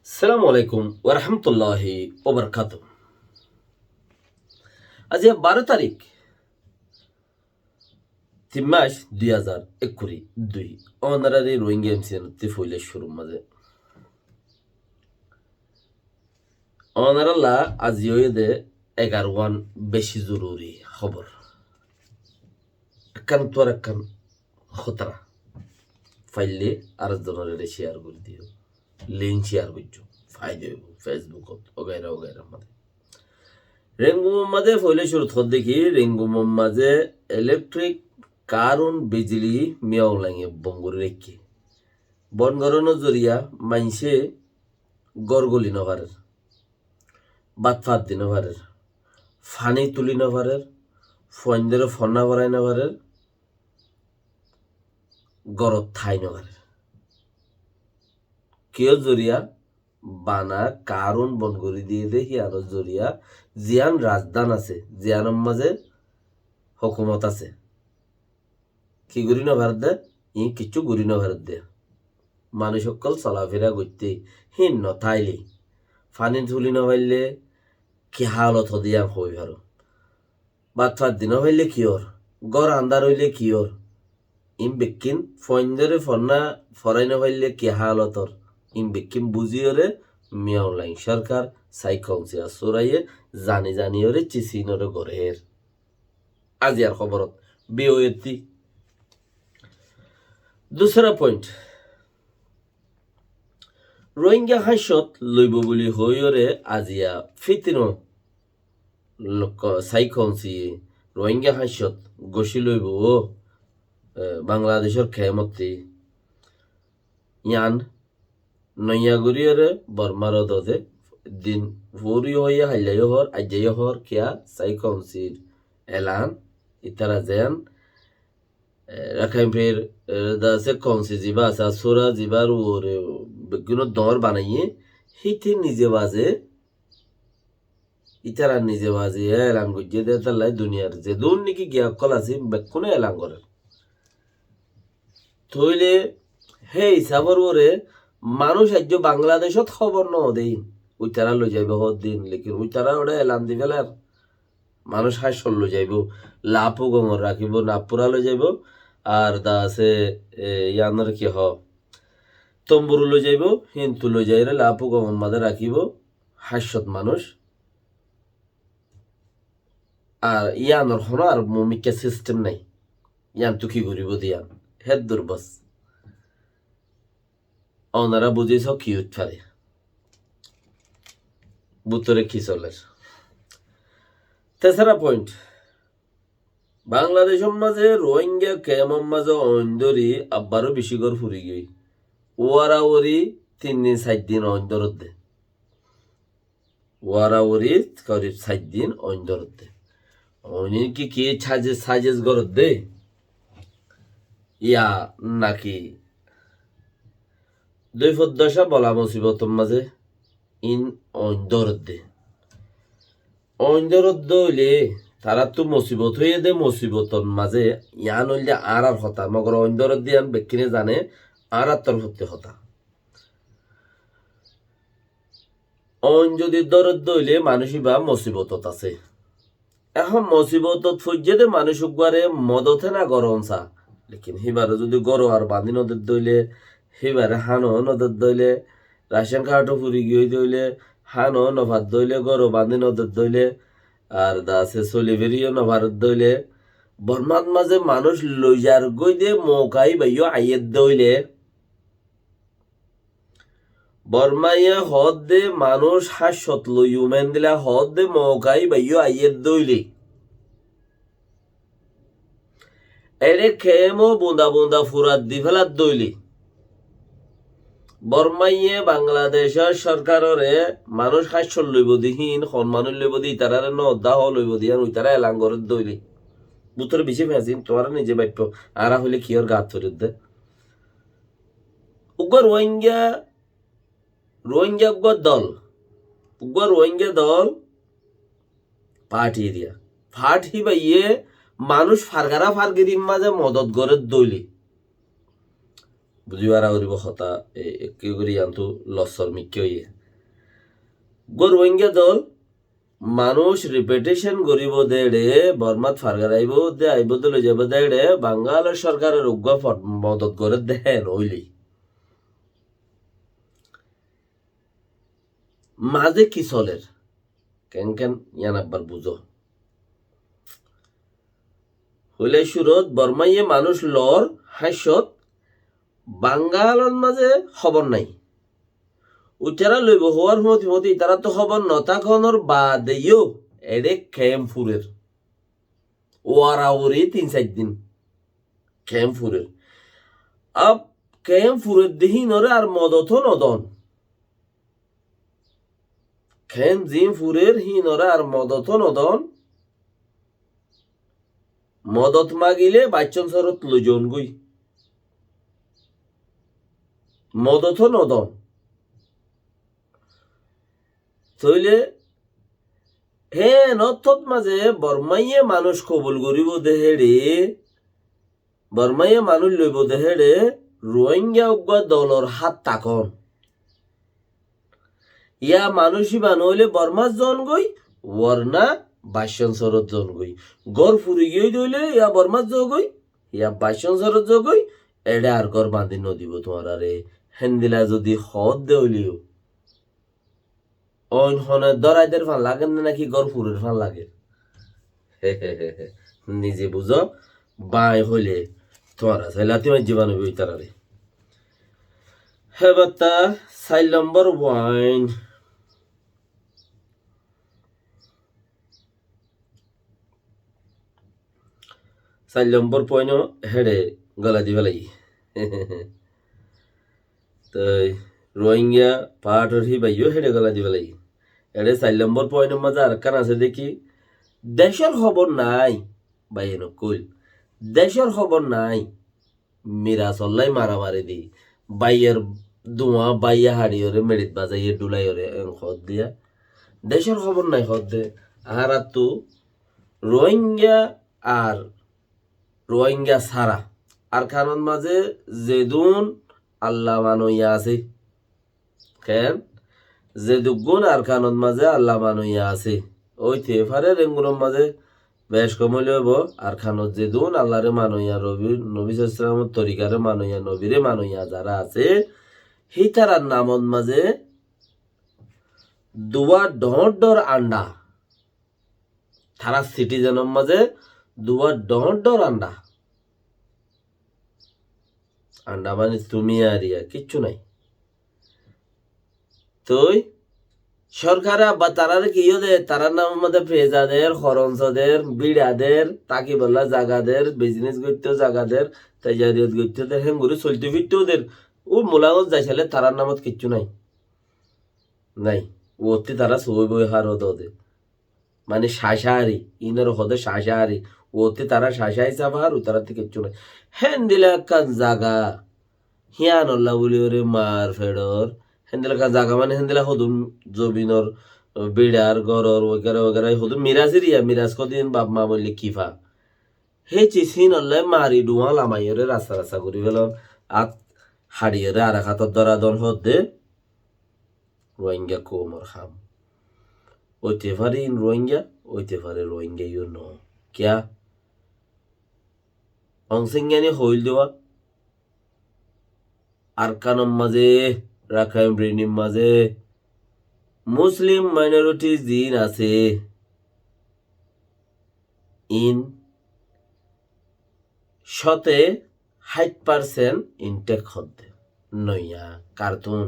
আসসালামু আলাইকুম ওরহামতুল্লাহি ওবরকাত। আজ 12 তারিখ 3 মাস 2021 অনারারি রোহিঙ্গা এমসিএনতে ফইলে শুরু মাঝে অনারাল্লা আজিওয়েদে 11 বেশি জরুরি খবর একান তোর একান খতরা ফাইলে আর জনের শেয়ার করে দিও, লিঙ্ক শেয়ার করছো ফাইদে ফেসবুকত ওগাইরা ওগাইরা মাঝে রেঙ্গু মোহাম্মদে ফইলে শুরু দেখি রেঙ্গু মোহাম্মদে ইলেকট্রিক কারণ বিজলি মিয়াও লাগে বঙ্গুরি রেখে বন গরনো জরিয়া মাইনসে গরগলি নভারের বাত ফাত দি নভারের ফানি তুলি নভারের ফন্দের ফন্না ভরাই নভারের গরত থাই নভারের কেউ জরিয়া বানা কারণ বন করে দিয়ে দেখি আরো জরিয়া জিয়ান রাজধান আছে জিয়ানের মাঝে হকুমত আছে কি গুরি না ভারত দে ই কিছু গুরি না ভারত দে মানুষ সকল চলাফেরা করতে হিন নথাইলে ফানি তুলি নভাইলে কি হালত হদিয়া হই ভারো বাত ফাত দিন হইলে কিয়র গড় আন্দার হইলে কিয়র ইম বেকিন ফন্দরে ফন্না ফরাই নভাইলে কি হালতর ইম বেকিন বুঝিয়রে মিয়াও লাইন সরকার সাইকংসিয়া সোরাইয়ে জানি জানিয়রে চিসিনরে গড়ের আজিয়ার খবরত বিওয়েতি। দুসরা পয়েন্ট রোহিঙ্গা হাসত লইব বলি হইরে আজিয়া ফিতিনো সাইকংসি রোহিঙ্গা হাসত গসি লইব বাংলাদেশের খেমতি ইয়ান নৈয়াগুড়িয়রে বর্মার দদে দিন ফুরি হইয়া হাইলাই হর আজ্জাই হর কিয়া সাইকংসির এলান ইতারা যেন রাখাইন ফের দাসে কংসি জিবা আসা সোরা জিবার ওরে বেগুনো দর বানাইয়ে হিতে নিজে বাজে ইতারা নিজে বাজে এলান গজ্জে দে তাল্লাই দুনিয়ার যে দুন নাকি গিয়া কল আছে বেকুনে এলান করে থইলে হে হিসাবর ওরে মানুষ আজ বাংলাদেশত খবর ন দেই উইতারা লই যাইব হর দিন লেকিন উইতারা ওটা এলান দি ফেলার মানুষ হাসল লই যাইব লাপও গমর রাখিব নাপুরা লই যাইব আর দা আছে ইয়ানোর কি হ তম্বুরু লই যাইব হিন্তু লই যাইরে লাপও গমর মাঝে রাখিব হাস্যত মানুষ আর ইয়ানোর হন আর মমিকা সিস্টেম নাই ইয়ান তো কি করিব দিয়ান হেদ দুর্বস ওনারা বুঝিস কি উৎফারে বুতরে কি চলের। তেসরা পয়েন্ট বাংলাদেশের মাঝে রোহিঙ্গা কেমন মাঝে অন্দরি আব্বারও বেশি করে ফুরি গই ওয়ারা ওরি 3 দিন 7 দিন অন্দরত দে ওয়ারা ওরি করিব 7 দিন অন্দরত দে অনি কি সাজেস গরত দে ইয়া নাকি দুই দশা বলা মুসিবত মাঝে ইন অন্দরত দে অন্দরত দইলে তারা তো মুসিবত হয়ে দে মুসিবতর মাঝে ইয়ান হইলে আর হতা মগর অন্দরত দিয়ান বেকিনে জানে আর তরফতে হতা অন যদি দরদ দইলে মানুষই বা মুসিবতত আছে এখন মুসিবতত ফুজে দে মানুষ উগারে মদতে না গরম চা লেকিন হিবারে যদি গরো আর বাঁধি নদীর দইলে হিবারে হানো নদীর দইলে রাশন কার্ডও ফুরি গিয়ে দইলে হানো নভাত দইলে গরো বাঁধি নদীর দইলে আর দাসে চলি বেরিয়ে নভারত দইলে বর্মাত মাঝে মানুষ লইজার গই দে মৌকাই বাইও আইয়ের দইলে বর্মাইয়ে হদ দে মানুষ হাসত লইউ মেন দিলা হদ দে মৌকাই বাইও আইয়ের দইলে এরে খেমো বুন্দা বুন্দা ফুরাত দি ফেলার দইলে বর্মাইয়ে বাংলাদেশের সরকারে মানুষ হাস্য লইব দিহীন সম্মান লইব দি তারারে নদাহ লইব দিয়ান ওই তারা এলাং ঘরের দইলে বুতরে বেশি ফেঁসিন তোমার নিজে বাইপ আরা হইলে কিয়র গাত ধরে দে উগর রোহিঙ্গা দল উগর রোহিঙ্গা দল পার্টি দিয়া ফাটি বাইয়ে মানুষ ফারগারা ফারগিরির মাঝে মদত গড়ের দইলে বুঝিবার আউরিব হতা একে করি আনতো লসর মিকে হইয়ে গো রোহিঙ্গা দল মানুষ রিপিটেশন করিব দেড়ে বর্মাত ফারগার আইব দে আইব দলে যাব দেড়ে বাঙ্গালের সরকারের উগ্র মদত করে দেন ওইলি মাঝে কি চলের কেন কেন ইয়ান একবার বুঝো হইলে সুরত বর্মাইয়ে মানুষ লর হাস্যত বাঙ্গালর মাঝে খবর নাই উচ্চারা লইব হওয়ার মতি তারা তো খবর নতাখনর বাদেও এডে ক্যাম্পুরের ওয়ারাউরি 3-4 দিন ক্যাম্পুরের আপ ক্যাম্পুরের দেহি নরে আর মদত নদন খেন জিম ফুরের হি নরে আর মদত নদন মদত মাগিলে বাচ্চন সরত লইজন গই মদত নদন তইলে হে নথত মাঝে বর্মাইয়ে মানুষ কবুল করিব দেহেড়ে বর্মাইয়ে মানুষ লইব দেহেড়ে রোহিঙ্গা উগ্র দলর হাত তাকন ইয়া মানুষই বানইলে বর্মার জন গই ওয়ারনা বাসন সরত জন গই গর ফুরি গিয়ে দইলে ইয়া বর্মার জ গই ইয়া বাসন সরত জ গই এডে আর গর বাঁধি নদিব তোমার আরে হেন্দিলা যদি হদ দেউলিও অইন হনে দরাইদের ফান লাগে নাকি গরপুরের ফান লাগে নিজে বুঝো বাই হইলে তোমার লাতি মাই জীবাণু বই তারারে হে বাত্তা 4 নম্বর ওয়াইন চার নম্বর পয়েন্ট হেডে গলা দিবে লাগি তো রোহিঙ্গা পাহাড়ের হি বাইও হেডে গলা দিবে লাগি এডে 4 নম্বর পয়েন্টের মাঝে আর কান আছে দেখি দেশের খবর নাই ভাই নকুল দেশের খবর নাই মিরা চল্লাই মারামারি দি বাইয়ের দুয়া বাইয়া হাড়িওরে মেরিত বাজাইয়ে ডুলাইরে খদ দিয়া দেশের খবর নাই খদ দে আর তো রোহিঙ্গা আর রোহিঙ্গা সারা আর খানোর মাঝে যেদুন আল্লাহ মানইয়া আছে কেন যে দুগুণ আর খানোর মাঝে আল্লাহ মানইয়া আছে ওই তেফারে রেঙ্গুনোর মাঝে বেশ কমলে হইব আর খানত যেদুন আল্লাহরে মানইয়া রবি নবী সাল্লাল্লাহু তরিকারে মানইয়া নবীরে মানইয়া যারা আছে সেই তারার নামত মাঝে দুয়া ডর আন্ডা তারা সিটিজেনের মাঝে দুয়া ডর আন্ডা আন্ডা মানে তুমি আর ইয়া কিচ্ছু নাই তুই সরকার বা তারার কি দে তারার নাম মধ্যে ফেজাদের খরঞ্চদের বিড়াদের তাকি বললা জাগাদের বিজনেস করতে জাগাদের তাইজারিয়ত করতে হেঙ্গুরি চলতে ফিরতে ওদের ও মোলাগত যাইছিলে তারার নামত কিচ্ছু নাই নাই ওতে তারা সই বই হার হতো ওদের মানে শাসাহারি ইনের হদে শাসাহারি ওতে তারা শাসা হিসাব হার ও তারা কিচ্ছু নাই হেন দিলে একটা জাগা হিয়ান আল্লাহ বলি ওরে মার ফেডর হেন্দেলা কা জাগা মানে হেন্দেলা হদুন জবিনর বিড়ার গরর ওগেরা ওগেরা হদুন মিরাজিরিয়া মিরাজ কদিন বাপ মা বললি কিফা হে চিসিন আল্লাহ মারি ডুয়া লামাইরে রাস্তা করি গেল আত হাড়িয়ে আর হাতত ধরা দন হদে রোহিঙ্গা কোমর খাম ওইতে পারে ইন রোহিঙ্গা ওইতে পারে রোহিঙ্গা ইউ ন কিয়া অংসিঙ্গানি হইল দেওয়া আর কানম মাঝে রাখাইন ব্রেনির মাঝে মুসলিম মাইনরিটি জিন আছে ইন 60% ইনটেক হদ্দে নইয়া কার্টুন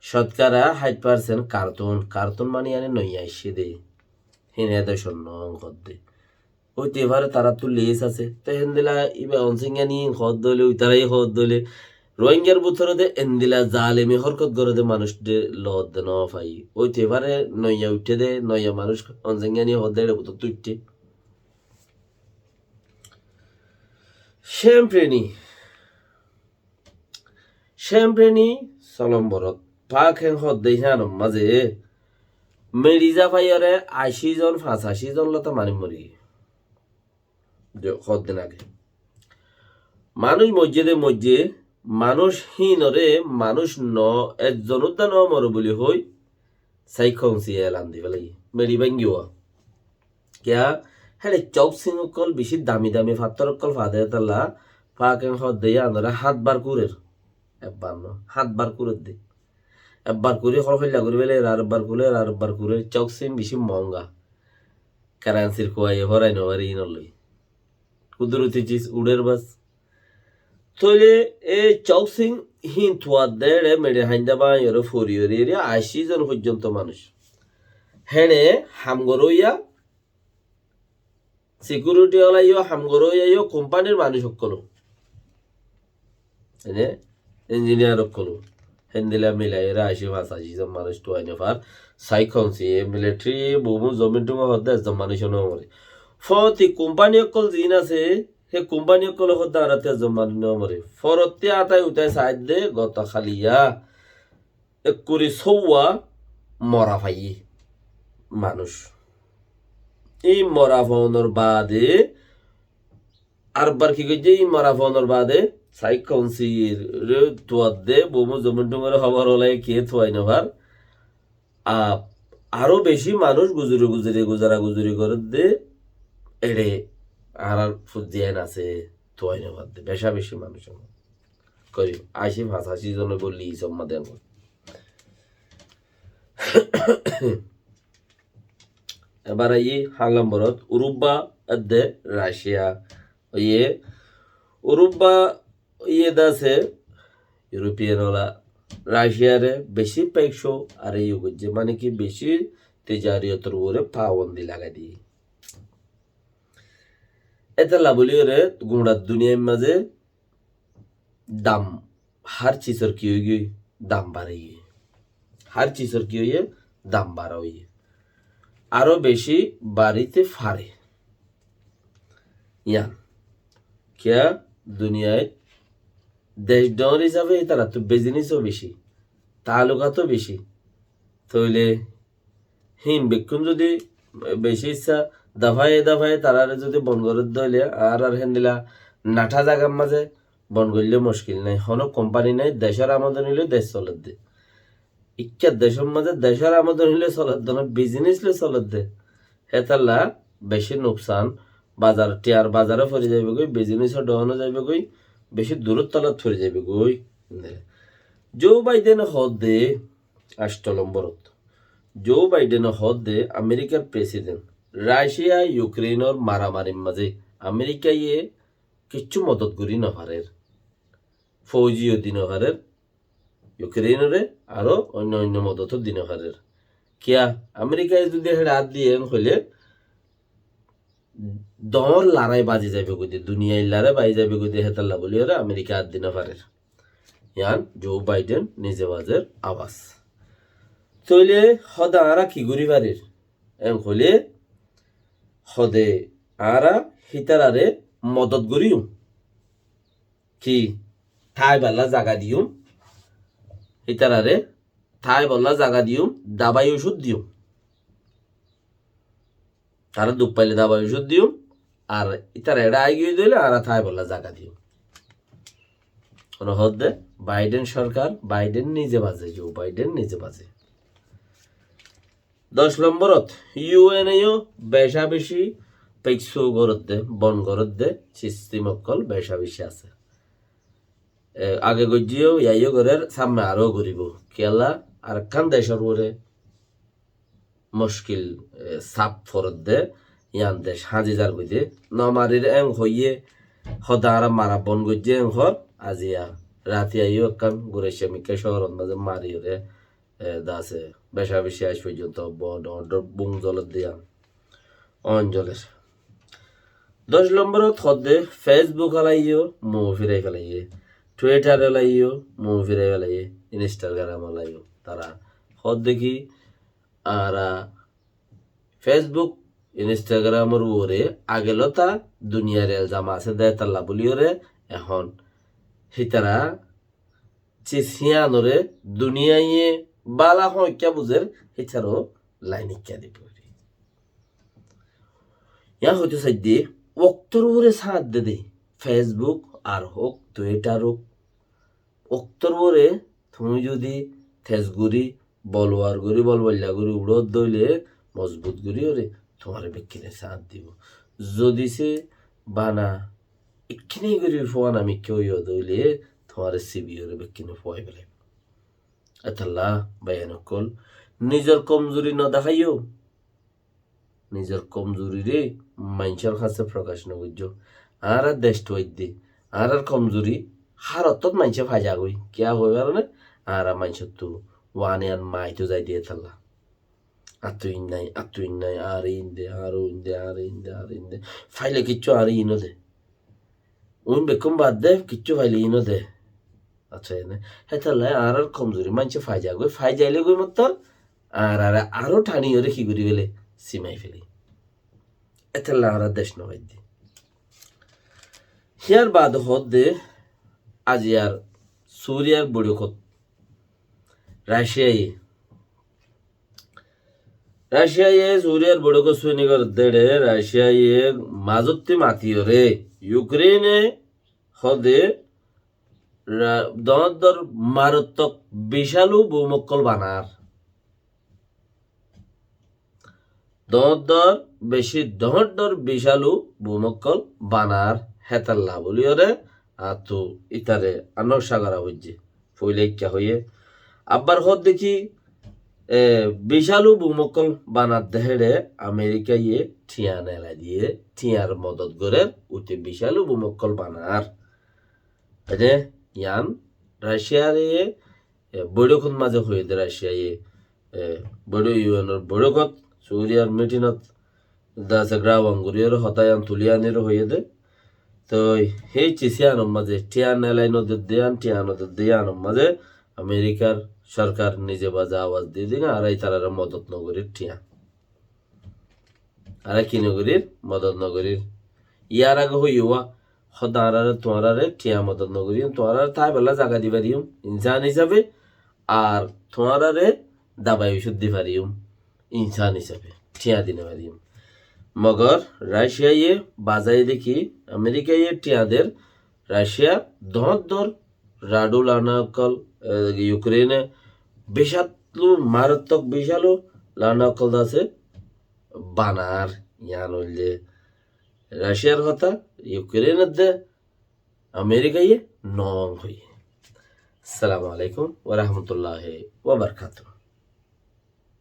শতকরা 60% কার্টুন মানে আনে নইয়া এসে দে হিনে দেশন হদ্দে ওইতে এবারে তারা তো লেস আছে তো হেন্দিলা ইবে অনসিঙ্গানি হদ দলে ওই তারাই হদ দলে রোহিঙ্গার বুথরতে এন্দিলা জালেমি হরকত করে দে মানুষ দে লদ দে ন পাই ওইতে এবারে নইয়া উঠে দে নইয়া মানুষ অনসিঙ্গানি হদ দে বুথ তুইতে শ্যাম্প্রেনি সলম্বরত পাক হেং হদ দে হান মাঝে মেরিজা ভাইয়ারে 80 জন 85 জন লতা মানি মরি হদ দিন আগে মানুষ মসজিদে মানুষ হীনরে মানুষ ন একজন উদ্যান মর বলি হই সাইকংসি এলান দি ফেলাই মেরি বাঙ্গিও কিয়া হেলে চৌক সিং অকল বেশি দামি দামি ফাত্তর অকল ফাদে তাল্লা ফাঁকেন হদ দিয়ে আন্দরা হাতবার কুরের একবার ন হাতবার কুরের দি একবার করে হল হইলা করে বেলে আর একবার করে চৌক সিং বেশি মহঙ্গা কারেন্সির কোয়াই ভরাই নবারি নলই কুদরতি চিজ উড়ের বাস তইলে এই চৌক সিং হিন থুয়া দেড়ে মেডে হাইন্দা বা ইয়রে ফরিয়রি এরিয়া 80 জন পর্যন্ত মানুষ হেনে হামগরইয়া সিকিউরিটি ওলাইও হামগরইয়া কোম্পানির মানুষ সকল এনে ইঞ্জিনিয়ার সকল হেন্দিলা মিলাই এরা 80 জন মানুষ তো আইনে ফার সাইকংসি মিলিটারি বহু জমিন টুমা হদ্দা একজন মানুষ নমরে ফতি কোম্পানি সকল জিন আছে হে কোম্পানি সকল হদ্দা আরাতে একজন মানুষ নমরে ফরতে আতাই উতাই সাইড দে গত খালিয়া এক করে সৌয়া মরা ফাই মানুষ এই মরা ফোনের বাদে আরবার কি কইছে এই মরা ফোনের বাদে সাইকংসির রে তুয়াদ দে বহু জমিন টুমার খবর হলাই কে থুয়াই নভার আরো বেশি মানুষ গুজারা গুজরি করে দে এড়ে আর ফুজিয়ান আছে তোয়াই না বাদ দে বেশি মানুষ করি 80-85 জন বললি সব মাদের এবার এই হাংলাম বরত উরুব্বা আদে রাশিয়া ইয়ে উরুব্বা ইয়ে দাসে ইউরোপিয়ান ওলা রাশিয়ারে বেশি পেকশো আর এই যে মানে কি বেশি তেজারিয়তর উপরে পাবন্দি লাগাই দিয়ে এটা লাভলি রে গুড়ার দুনিয়ার মাঝে দাম হার চিজর কি হয়ে গিয়ে দাম বাড়ে গিয়ে হার চিজর কি হয়ে দাম বাড়া হইয়ে আরো বেশি বাড়িতে ফারে ইয়ান কিয়া দুনিয়ায় দেশ ডর হিসাবে তারা তো বিজনেসও বেশি তালুকাতও বেশি তইলে হিন বেক্ষণ যদি বেশি ইচ্ছা দাফায় তারারে যদি বন করে দইলে আর হেন্দিলা নাঠা জায়গার মাঝে বন করলে মুশকিল নাই হনো কোম্পানি নাই দেশের আমদানি হইলে দেশ চলত দে ইচ্ছা দেশের মাঝে দেশের আমদানি হইলে চলত দে না বিজনেস হইলে চলত দে হেতাল্লা বেশি নোকসান বাজার টিয়ার বাজারে ফরি যাইবে গই বিজনেসও ডহনো যাইবে গই বেশি দূরত তলত ফরি যাইবে গই জো বাইডেন হদ দে 8 নম্বরত জো বাইডেন হদ দে আমেরিকার প্রেসিডেন্ট রাশিয়া ইউক্রেনের মারামারির মাঝে আমেরিকা ইয়ে কিচ্ছু মদত করি নহারের ফৌজিও দিনহারের ইউক্রেনরে আরো অন্য মদত দিনহারের কিয়া আমেরিকায় যদি হাত দিয়ে হইলে দর লড়াই বাজি যাবে গদি দুনিয়ায় লড়াই বাজি যাবে গদি হেতাল্লা বলি ওরা আমেরিকা হাত দিনহারের ইয়ান জো বাইডেন নিজে বাজের আওয়াজ তইলে হদা আরা কি গরি বাড়ির এম হইলে হদে আরা হিতারারে মদত করিও কি ঠাই বাল্লা জাগা দিও হিতারারে ঠাই বাল্লা জাগা দিও দাবাই ওষুধ দিও তারা দুঃখ পাইলে দাবাই ওষুধ দিও আর ইতারা এড়া আগে দিলে আর ঠাই বাল্লা জাগা দিও হদে বাইডেন সরকার বাইডেন নিজে বাজে জো বাইডেন নিজে বাজে 10 নম্বরত ইউএনএও বেশা বেশি পেক্সো গরত দে বন গরত দে সিস্টেম অকল বেশা বেশি আছে আগে গজিও ইয়াইও ঘরের সামনে আরো গরিব কেলা আর কান দেশের উপরে মুশকিল সাপ ফরত দে ইয়ান দেশ হাজি যার গইতে নমারির এং হইয়ে হদারা মারা বন গজে এং হর আজিয়া রাতি আইও কান ঘুরে সেমিকে শহর মাঝে মারি রে দাসে বেশা বেশি আজ পর্যন্ত বন বুং জলত দিয়া অঞ্জলের 10 নম্বরত হদে ফেসবুক হলাইও মো ফিরাই ফেলাইয়ে টুইটার হলাইও মো ফিরাই ফেলাইয়ে ইনস্টাগ্রাম হলাইও তারা হদ দেখি আর ফেসবুক ইনস্টাগ্রামের ওরে আগেলতা দুনিয়ার এলজাম আছে দেয় তাল্লা বলিওরে এখন হিতারা চিসিয়ানরে দুনিয়ায় বালা হইকা বুঝের হিতারও লাইনিকা দিব ইয়া হইতে সাইডে অক্তর ওরে সাথ দে দে ফেসবুক আর হোক টুইটার হোক অক্তর ওরে তুমি যদি ফেসগুড়ি বলওয়ার গরি বলবল্লা গরি উড়ত দইলে মজবুত গরি ওরে তোমার বেকিনে সাথ দিব যদি সে বানা এক্ষিনে গরি ফোয়ান আমি কেউ দইলে তোমার সিবি ওরে বেকিনে ফোয়াই বেলে এতাল্লা বায়ানকল নিজের কমজোরি ন দেখাইও নিজের কমজোরি রে মানুষের কাছে প্রকাশ ন বুঝছো আর দেশ টুয়াইদে আর কমজোরি হারত মানুষে ফাজা গই কিয়া হই আর না আর মানুষের তো ওয়ানে আর মাই তো যাই দিয়ে থাল্লা আতুই নাই আর ইন্দে আর ইন্দে আর ইন্দে আর ইন্দে ফাইলে কিচ্ছু আর ইনো দে উন বেকুম বাদ দে কিচ্ছু ফাইলে ইনো দে আচ্ছা এনে হেতাল্লা আর কমজোরি মানুষে ফাইজা গই ফাইজাইলে গই মত আর আর আরো টানি ওরে কি করি বেলে সিমাই ফেলি এতাল্লা আর দেশ নবাই দি হিয়ার বাদ হদ দে আজি আর সুরিয়ার বড় কত রাশিয়ায় সুরিয়ার বড় সৈনিকর দেড়ে রাশিয়ায় মাজত্তি মাতিও রে ইউক্রেনে হদে দর মারাত্মক বিশালু ভূমক্কল বানার দর বেশি দর বিশালু ভূমক্কল বানার হেতাল্লা বলিও রে আতো ইতারে আনক সাগরা হইছে ফইলেইকা হইয়ে আবার হদ দেখি বিশালু ভূমক্কল বানার দেহেড়ে আমেরিকা ইয়ে ঠিয়া নেলা দিয়ে ঠিয়ার মদত করে উঠে বিশালু ভূমক্কল বানার এনে ইয়ান রাশিয়ার বৈঠকত মাঝে হয়ে দে রাশিয়া বড় ইউএনের বৈঠকত সুরিয়ার মিটিনত দাসে গ্রাবাঙ্গুরিয়ার হতায়ান তুলিয়ানের হয়ে দে তো সেই চিসিয়ানোর মাঝে ঠিয়া নেলাই নদীর দেয়ান ঠিয়া নদীর দেয়ানোর মাঝে আমেরিকার সরকার নিজে বাজে আওয়াজ দিয়ে দিন আর এই তারা মদত নগরীর ঠিয়া আর কি নগরীর মদত নগরীর ইয়ার আগে হইয়া সদারে তোমারে ঠিয়া মদত নগরী তোমার তাই বেলা জায়গা দিবা দিম ইনসান হিসাবে আর তোমারে দাবাই ওষুধ দিবা দিম ইনসান হিসাবে ঠিয়া দিনে পারিম মগর রাশিয়ায় বাজাই দেখি আমেরিকায় টিয়াদের রাশিয়া দর রাডু লানাকল ইউক্রেনে বিষাত্লু মারাত্মক বিশালু লানাকল আছে বানার ইয়ান হইলে রাশিয়ার কথা ইউক্রেনের দে আমেরিকায় নং হই আসসালামু আলাইকুম ওয়া রাহমাতুল্লাহি ওয়া বারাকাতুহু